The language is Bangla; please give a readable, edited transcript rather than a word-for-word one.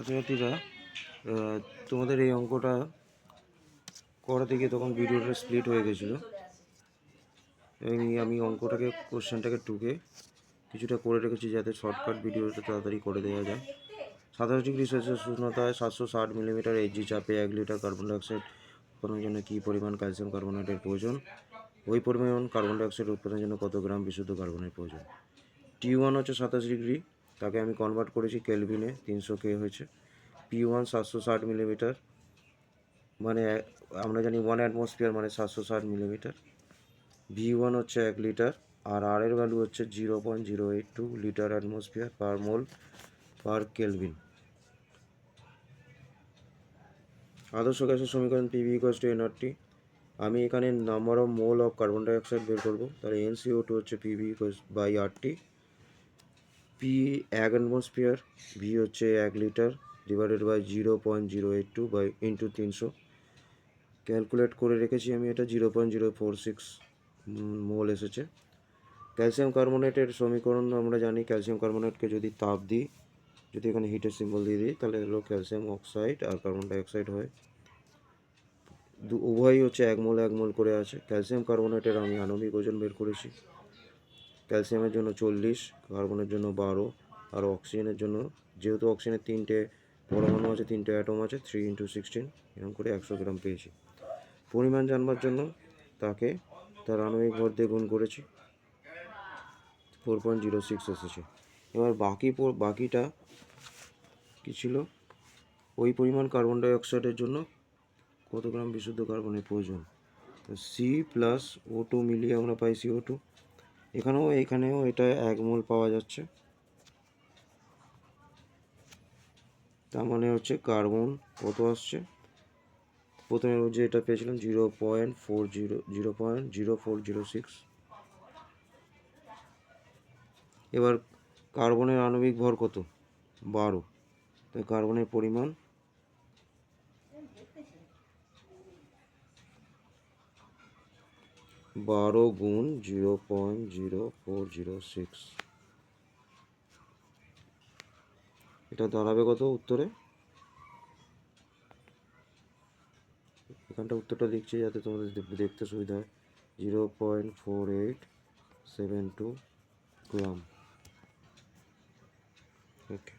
ছাত্রছাত্রীরা তোমাদের এই অঙ্কটা করাতে গিয়ে তখন ভিডিওটা স্প্লিট হয়ে গেছিলো এবং আমি অঙ্কটাকে কোশ্চেনটাকে টুকে কিছুটা করে রেখেছি যাতে শর্টকাট ভিডিওটা তাড়াতাড়ি করে দেওয়া যায়। 27 ডিগ্রি সেলসিয়াস উষ্ণতায় 760 মিলিমিটার এইচজি চাপে 1 লিটার কার্বন ডাইঅক্সাইড উৎপাদনের জন্য কী পরিমাণ ক্যালসিয়াম কার্বনেটের প্রয়োজন? ওই পরিমাণ কার্বন ডাইঅক্সাইড উৎপাদনের জন্য কত গ্রাম বিশুদ্ধ কার্বনের প্রয়োজন? T1 হচ্ছে 27 ডিগ্রি, তাকে আমি কনভার্ট করেছি কেলভিনে, 300K হয়েছে। P1 760 মিলিমিটার, মানে আমরা জানি 1 অ্যাটমসফিয়ার মানে 760 মিলিমিটার। V1 হচ্ছে 1 লিটার, আর আর এর ভ্যালু হচ্ছে 0.082 litre atmosphere per mole per kelvin. আদর্শ গ্যাসের সমীকরণ PV = nRT। আমি এখানে number of mole of carbon dioxide বের করবো, তাহলে NCO2 হচ্ছে PV by RT। P 1 atmosphere, V হচ্ছে 1 litre divided by 0.082 by into 300। Calculate করে রেখেছি আমি, এটা 0.046 মোল এসেছে। ক্যালসিয়াম কার্বনেটের সমীকরণ আমরা জানি, ক্যালসিয়াম কার্বনেটকে যদি তাপ দিই, যদি এখানে হিটের সিম্বল দিয়ে দিই, তাহলে হলো ক্যালসিয়াম অক্সাইড আর কার্বন ডাইঅক্সাইড হয়। উভয়ই হচ্ছে 1 মোল 1 মোল করে আছে। ক্যালসিয়াম কার্বনেটের আমি আণবিক ওজন বের করেছি। ক্যালসিয়ামের জন্য 40, কার্বনের জন্য 12, আর অক্সিজেনের জন্য, যেহেতু অক্সিজেনের 3টে পরমাণু আছে, 3টে অ্যাটম আছে, 3 × 16 এরকম করে 100 গ্রাম পেয়েছি। পরিমাণ জানবার জন্য তাকে তার আণবিক ভর দিয়ে গুণ করেছি, 4.06 এসেছে। এবার বাকিটা কী ছিল? ওই পরিমাণ কার্বন ডাইঅক্সাইডের জন্য কত গ্রাম বিশুদ্ধ কার্বনের প্রয়োজন? C+O2 মিলিয়ে আমরা পাই CO2। এখানেও এটা 1 মোল পাওয়া যাচ্ছে, তার মানে হচ্ছে কার্বন কত আসছে? প্রথমে যে এটা পেয়েছিলাম 0.0406। এবার কার্বনের আণবিক ভর কত? 12। তাই কার্বনের পরিমাণ 12 গুণ 0.0406। এটা দাঁড়াবে কত উত্তরে? এখানটা উত্তরটা লিখছি যাতে তোমাদের দেখতে সুবিধা হয়। 0.4872 গ্রাম। ওকে।